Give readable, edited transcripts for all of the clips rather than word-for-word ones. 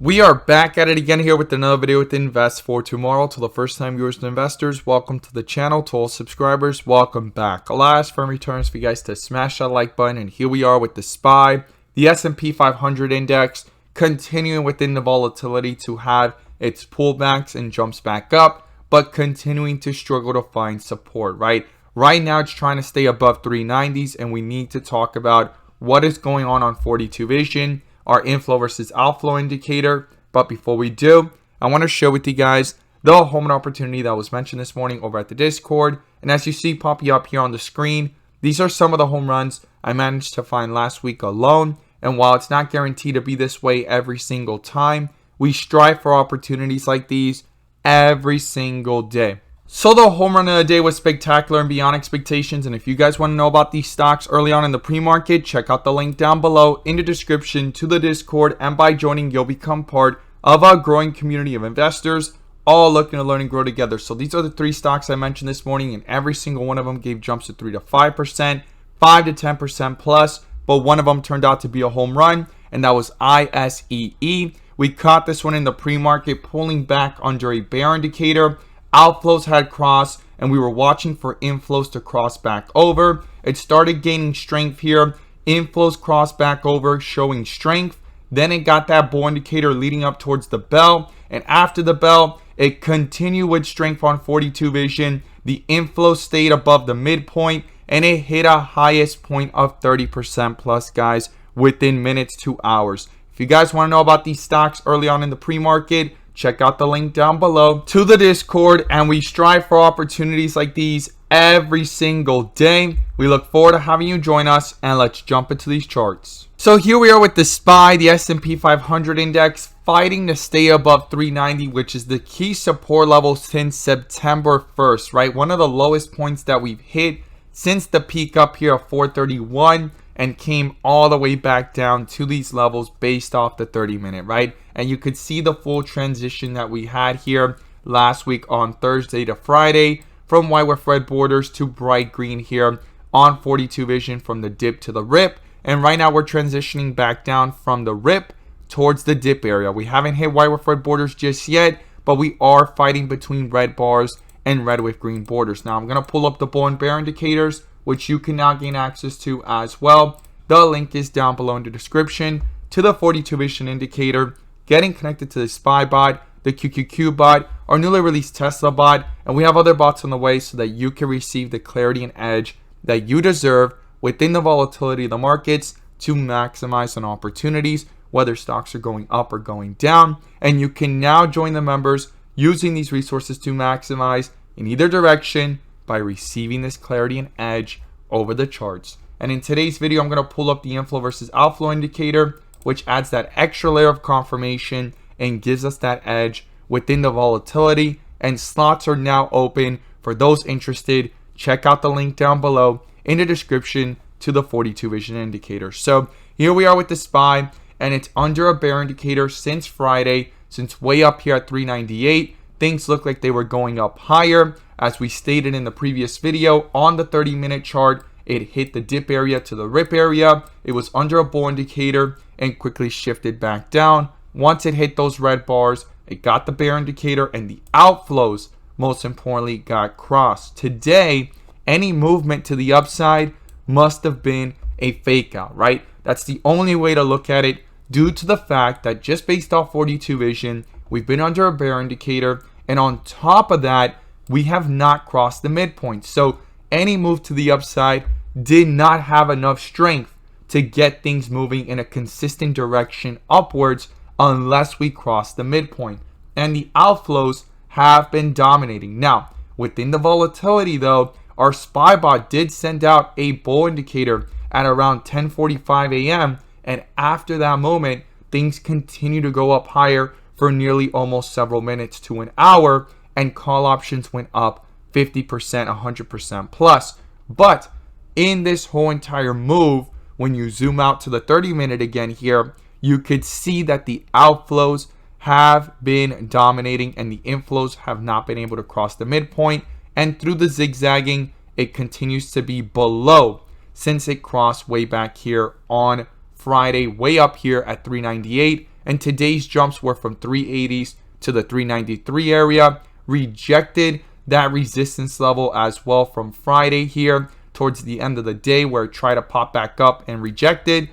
We are back at it again here with another video with Invest for Tomorrow. To the first time viewers and investors, welcome to the channel. To all subscribers, welcome back. I'll ask for returns for you guys to smash that like button. And here we are with the SPY, the S&P 500 index, continuing within the volatility to have its pullbacks and jumps back up, but continuing to struggle to find support, right? Right now, it's trying to stay above 390s, and we need to talk about what is going on 42 Vision, our inflow versus outflow indicator. But before we do, I want to share with you guys the home run opportunity that was mentioned this morning over at the Discord. And as you see popping up here on the screen, these are some of the home runs I managed to find last week alone. And while it's not guaranteed to be this way every single time, we strive for opportunities like these every single day. So the home run of the day was spectacular and beyond expectations. And if you guys want to know about these stocks early on in the pre-market, check out the link down below in the description to the Discord. And by joining, you'll become part of our growing community of investors, all looking to learn and grow together. So these are the three stocks I mentioned this morning, and every single one of them gave jumps of 3 to 5%, 5 to 10% plus. But one of them turned out to be a home run, and that was ISEE. We caught this one in the pre-market, pulling back under a bear indicator. Outflows had crossed, and we were watching for inflows to cross back over. It started gaining strength here. Inflows crossed back over, showing strength. Then it got that bull indicator leading up towards the bell. And after the bell, it continued with strength on 42 Vision. The inflow stayed above the midpoint, and it hit a highest point of 30% plus, guys, within minutes to hours. If you guys want to know about these stocks early on in the pre-market, check out the link down below to the Discord, and we strive for opportunities like these every single day. We look forward to having you join us, and let's jump into these charts. So here we are with the SPY, the S&P 500 index, fighting to stay above 390, which is the key support level since September 1st, right? One of the lowest points that we've hit since the peak up here of 431, and came all the way back down to these levels based off the 30-minute, right? And you could see the full transition that we had here last week on Thursday to Friday, from white with red borders to bright green here on 42 Vision, from the dip to the rip. And right now we're transitioning back down from the rip towards the dip area. We haven't hit white with red borders just yet, but we are fighting between red bars and red with green borders. Now I'm going to pull up the bull and bear indicators, which you can now gain access to as well. The link is down below in the description to the 42 Vision indicator, getting connected to the SPY bot, the QQQ bot, our newly released Tesla bot, and we have other bots on the way so that you can receive the clarity and edge that you deserve within the volatility of the markets to maximize on opportunities, whether stocks are going up or going down. And you can now join the members using these resources to maximize in either direction by receiving this clarity and edge over the charts. And in today's video, I'm going to pull up the inflow versus outflow indicator, which adds that extra layer of confirmation and gives us that edge within the volatility. And slots are now open for those interested. Check out the link down below in the description to the 42 Vision indicator. So here we are with the SPY, and it's under a bear indicator since Friday, since way up here at 398. Things look like they were going up higher. As we stated in the previous video, on the 30-minute chart, it hit the dip area to the rip area. It was under a bull indicator and quickly shifted back down. Once it hit those red bars, it got the bear indicator, and the outflows, most importantly, got crossed. Today, any movement to the upside must have been a fake out, right? That's the only way to look at it, due to the fact that just based off 42 Vision, we've been under a bear indicator, and on top of that, we have not crossed the midpoint. So any move to the upside did not have enough strength to get things moving in a consistent direction upwards unless we cross the midpoint. And the outflows have been dominating. Now, within the volatility though, our SPY bot did send out a bull indicator at around 10:45 a.m. And after that moment, things continue to go up higher for nearly almost several minutes to an hour, and call options went up 50%, 100% plus. But in this whole entire move, when you zoom out to the 30-minute again here, you could see that the outflows have been dominating and the inflows have not been able to cross the midpoint. And through the zigzagging, it continues to be below, since it crossed way back here on Friday, way up here at 398. And today's jumps were from 380s to the 393 area. Rejected that resistance level as well from Friday here towards the end of the day, where it tried to pop back up and rejected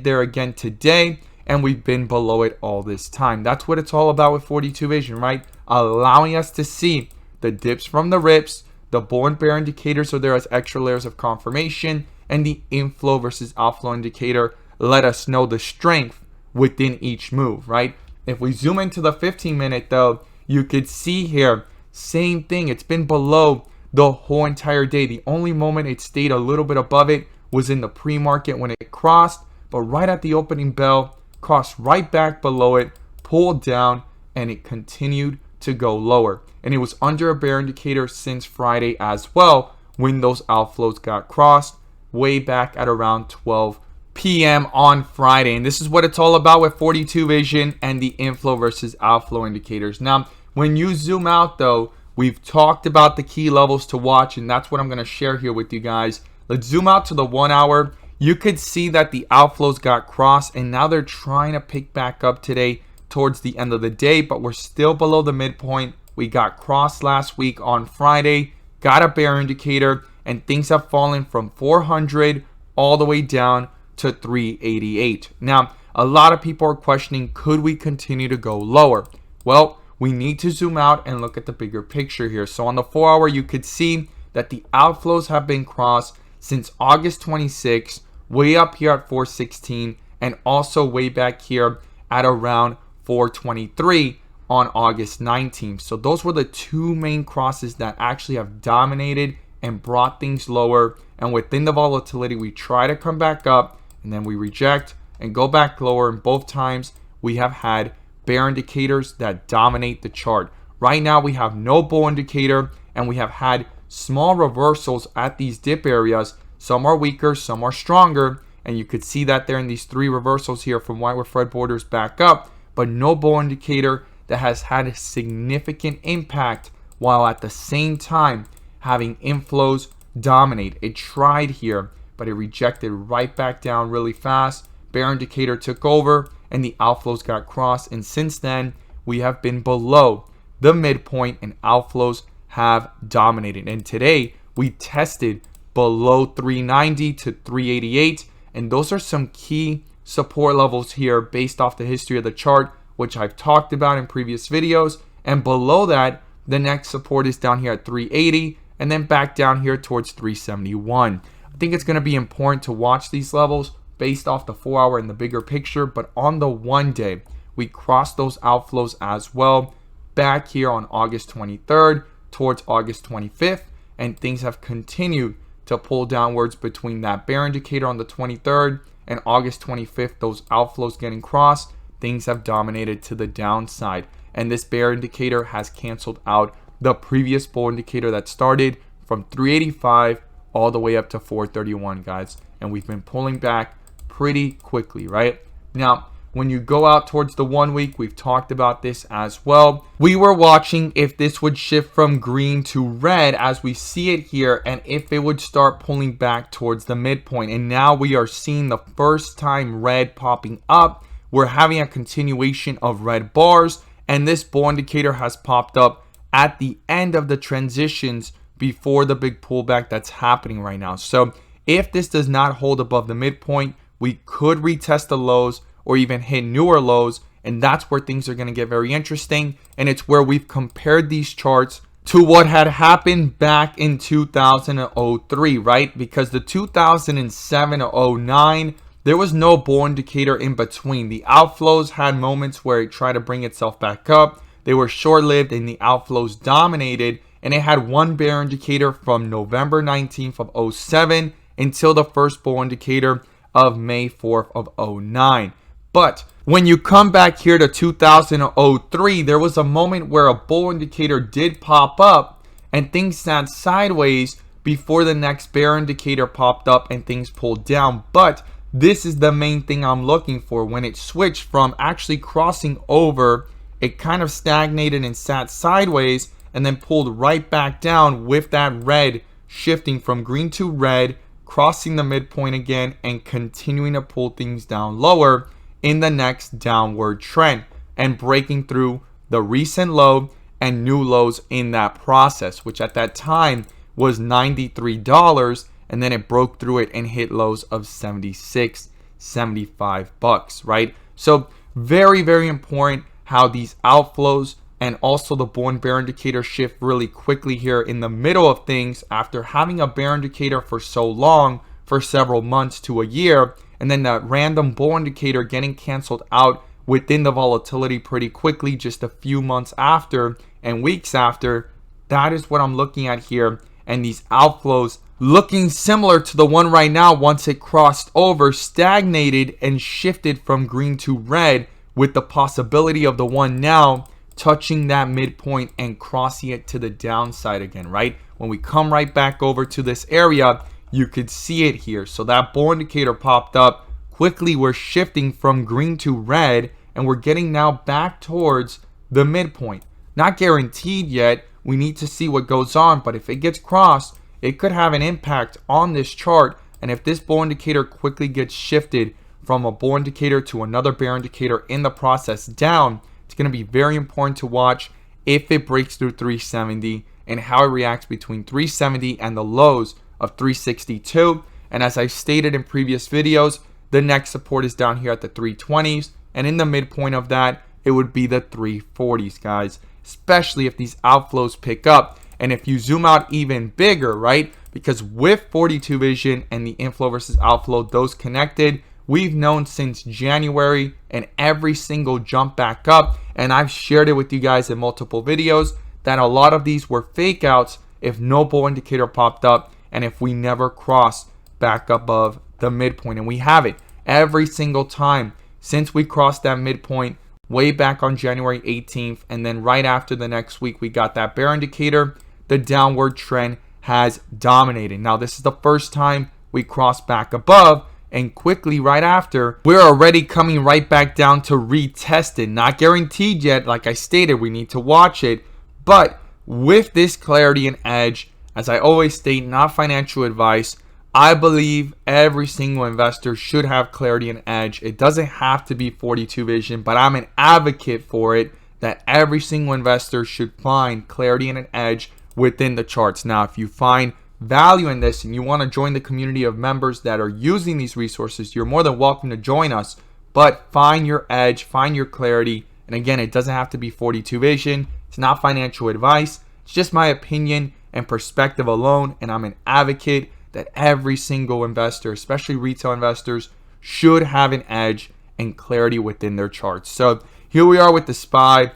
there again today, and we've been below it all this time. That's what it's all about with 42 Vision, right? Allowing us to see the dips from the rips, the bull and bear indicator, so there is extra layers of confirmation, and the inflow versus outflow indicator let us know the strength within each move, right? If we zoom into the 15-minute though, you could see here, same thing. It's been below the whole entire day. The only moment it stayed a little bit above it was in the pre-market when it crossed, but right at the opening bell, crossed right back below it, pulled down, and it continued to go lower. And it was under a bear indicator since Friday as well, when those outflows got crossed way back at around 12 p.m. on Friday. And this is what it's all about with 42 Vision and the inflow versus outflow indicators. Now, when you zoom out though, we've talked about the key levels to watch, and that's what I'm going to share here with you guys. Let's zoom out to the 1 hour. You could see that the outflows got crossed, and now they're trying to pick back up today towards the end of the day, but we're still below the midpoint. We got crossed last week on Friday, got a bear indicator, and things have fallen from 400 all the way down to 388. Now, a lot of people are questioning, could we continue to go lower? Well, we need to zoom out and look at the bigger picture here. So on the 4 hour, you could see that the outflows have been crossed since August 26, way up here at 416, and also way back here at around 423 on August 19th. So those were the two main crosses that actually have dominated and brought things lower. And within the volatility, we try to come back up, and then we reject and go back lower. And both times we have had bear indicators that dominate the chart. Right now we have no bull indicator, and we have had small reversals at these dip areas. Some are weaker, some are stronger, and you could see that there in these three reversals here from white with red borders back up, but no bull indicator that has had a significant impact, while at the same time having inflows dominate. It tried here, but it rejected right back down really fast. Bear indicator took over, and the outflows got crossed, and since then we have been below the midpoint, and outflows have dominated. And today we tested below 390 to 388, and those are some key support levels here based off the history of the chart, which I've talked about in previous videos. And below that, the next support is down here at 380, and then back down here towards 371. I think it's going to be important to watch these levels based off the 4 hour and the bigger picture. But on the 1 day, we crossed those outflows as well back here on August 23rd towards August 25th, and things have continued to pull downwards between that bear indicator on the 23rd and August 25th. Those outflows getting crossed, things have dominated to the downside, and this bear indicator has canceled out the previous bull indicator that started from 385 all the way up to 431, guys. And we've been pulling back pretty quickly, right? Now, when you go out towards the 1 week, we've talked about this as well. We were watching if this would shift from green to red as we see it here, and if it would start pulling back towards the midpoint. And now we are seeing the first time red popping up. We're having a continuation of red bars, and this bull indicator has popped up at the end of the transitions before the big pullback that's happening right now. So if this does not hold above the midpoint, we could retest the lows or even hit newer lows, and that's where things are going to get very interesting. And it's where we've compared these charts to what had happened back in 2003, right? Because the 2007 to 09, there was no bull indicator in between. The outflows had moments where it tried to bring itself back up. They were short-lived, and the outflows dominated, and it had one bear indicator from November 19th of 07 until the first bull indicator of May 4th of 09. But when you come back here to 2003, there was a moment where a bull indicator did pop up, and things sat sideways before the next bear indicator popped up and things pulled down. But this is the main thing I'm looking for. When it switched from actually crossing over, it kind of stagnated and sat sideways and then pulled right back down with that red shifting from green to red, crossing the midpoint again and continuing to pull things down lower. in the next downward trend and breaking through the recent low and new lows in that process, which at that time was $93, and then it broke through it and hit lows of 76, 75 bucks, right? So very, very important how these outflows and also the bull and bear indicator shift really quickly here in the middle of things after having a bear indicator for so long, for several months to a year, and then that random bull indicator getting canceled out within the volatility pretty quickly just a few months after and weeks after. That is what I'm looking at here, and these outflows looking similar to the one right now once it crossed over, stagnated, and shifted from green to red, with the possibility of the one now touching that midpoint and crossing it to the downside again, right? When we come right back over to this area, you could see it here. So that bull indicator popped up quickly. We're shifting from green to red, and we're getting now back towards the midpoint. Not guaranteed yet. We need to see what goes on, but if it gets crossed, it could have an impact on this chart. And if this bull indicator quickly gets shifted from a bull indicator to another bear indicator in the process down, it's going to be very important to watch if it breaks through 370 and how it reacts between 370 and the lows of 362. And as I stated in previous videos, the next support is down here at the 320s, and in the midpoint of that, it would be the 340s, guys, especially if these outflows pick up. And if you zoom out even bigger, right, because with 42 vision and the inflow versus outflow, those connected, we've known since January and every single jump back up, and I've shared it with you guys in multiple videos, that a lot of these were fake outs if no bull indicator popped up and if we never crossed back above the midpoint. And we have it every single time since we crossed that midpoint way back on January 18th, and then right after the next week we got that bear indicator. The downward trend has dominated. Now this is the first time we crossed back above, and quickly right after, we're already coming right back down to retest it. Not guaranteed yet. Like I stated, we need to watch it. But with this clarity and edge, as I always state, not financial advice, I believe every single investor should have clarity and edge. It doesn't have to be 42 vision, but I'm an advocate for it, that every single investor should find clarity and an edge within the charts. Now, if you find value in this and you want to join the community of members that are using these resources, you're more than welcome to join us. But find your edge, find your clarity. And again, it doesn't have to be 42 vision. It's not financial advice. It's just my opinion and perspective alone. And I'm an advocate that every single investor, especially retail investors, should have an edge and clarity within their charts. So here we are with the SPY,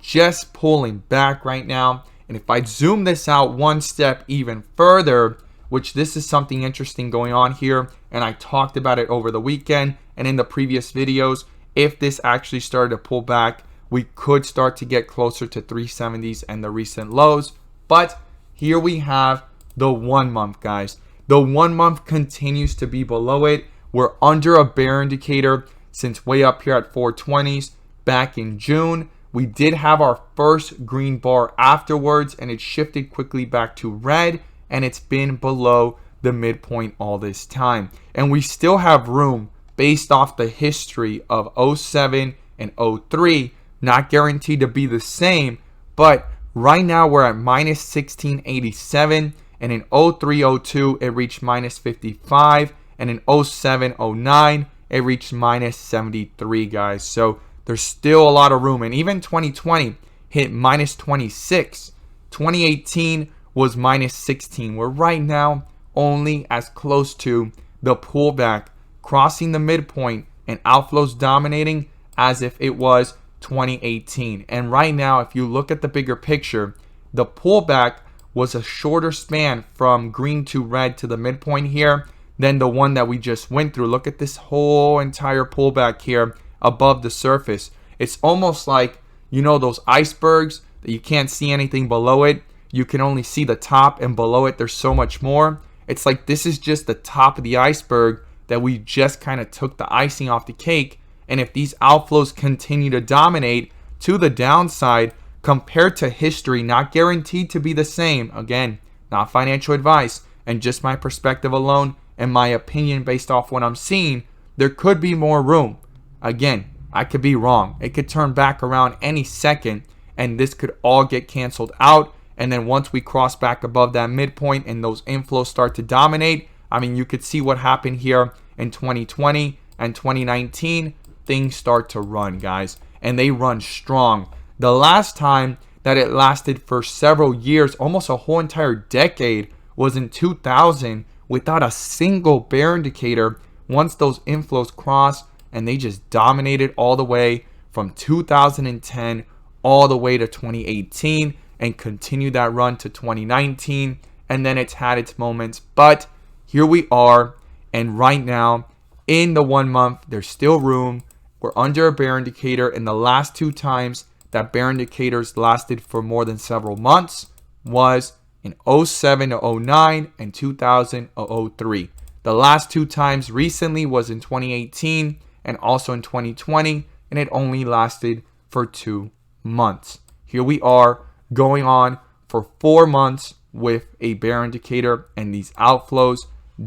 just pulling back right now. And if I zoom this out one step even further, which this is something interesting going on here, and I talked about it over the weekend and in the previous videos, if this actually started to pull back, we could start to get closer to 370s and the recent lows. But here we have the 1 month, guys. The 1 month continues to be below it. We're under a bear indicator since way up here at 420s back in June. We did have our first green bar afterwards, and it shifted quickly back to red, and it's been below the midpoint all this time. And we still have room based off the history of 07 and 03, not guaranteed to be the same, but right now we're at minus 1687, and in 03-02 it reached minus 55, and in 07-09 it reached minus 73, guys. So there's still a lot of room. And even 2020 hit minus 26. 2018 was minus 16. We're right now only as close to the pullback, crossing the midpoint and outflows dominating as if it was 2018. And right now, if you look at the bigger picture, the pullback was a shorter span from green to red to the midpoint here than the one that we just went through. Look at this whole entire pullback here above the surface. It's almost like, those icebergs that you can't see anything below it. You can only see the top, and below it there's so much more. It's like this is just the top of the iceberg that we just kind of took the icing off the cake. And if these outflows continue to dominate to the downside compared to history, not guaranteed to be the same, again, not financial advice and just my perspective alone and my opinion based off what I'm seeing, there could be more room. Again, I could be wrong. It could turn back around any second, and this could all get canceled out. And then once we cross back above that midpoint and those inflows start to dominate, I mean, you could see what happened here in 2020 and 2019. Things start to run, guys, and they run strong. The last time that it lasted for several years, almost a whole entire decade, was in 2000 without a single bear indicator. Once those inflows crossed, and they just dominated all the way from 2010 all the way to 2018 and continued that run to 2019, and then it's had its moments. But here we are, and right now in the 1 month there's still room. We're under a bear indicator, and the last 2 times that bear indicators lasted for more than several months was in 07 to 09 and 2000 to 03. The last 2 times recently was in 2018 and also in 2020, and it only lasted for 2 months. Here we are going on for 4 months with a bear indicator and these outflows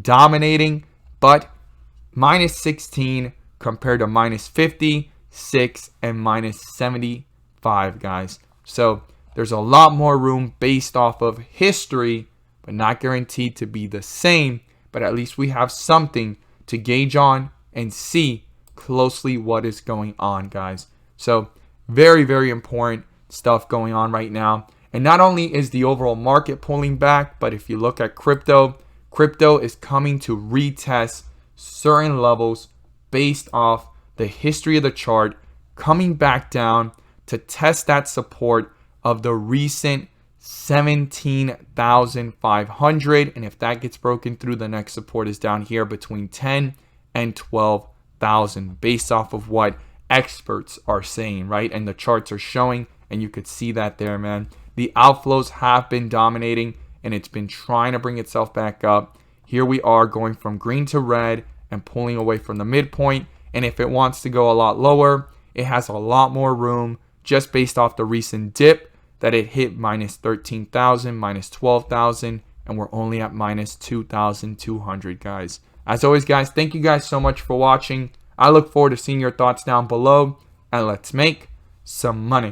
dominating, but minus 16 compared to minus 56 and minus 75, guys. So there's a lot more room based off of history, but not guaranteed to be the same. But at least we have something to gauge on and see closely what is going on, guys. So very, very important stuff going on right now. And not only is the overall market pulling back, but if you look at crypto is coming to retest certain levels based off the history of the chart, coming back down to test that support of the recent 17,500. And if that gets broken through, the next support is down here between 10 and 12,000 based off of what experts are saying, right? And the charts are showing, and you could see that there, man. The outflows have been dominating, and it's been trying to bring itself back up. Here we are going from green to red and pulling away from the midpoint. And if it wants to go a lot lower, it has a lot more room just based off the recent dip that it hit minus 13,000, minus 12,000, and we're only at minus 2,200, guys. As always, guys, thank you guys so much for watching. I look forward to seeing your thoughts down below, and let's make some money.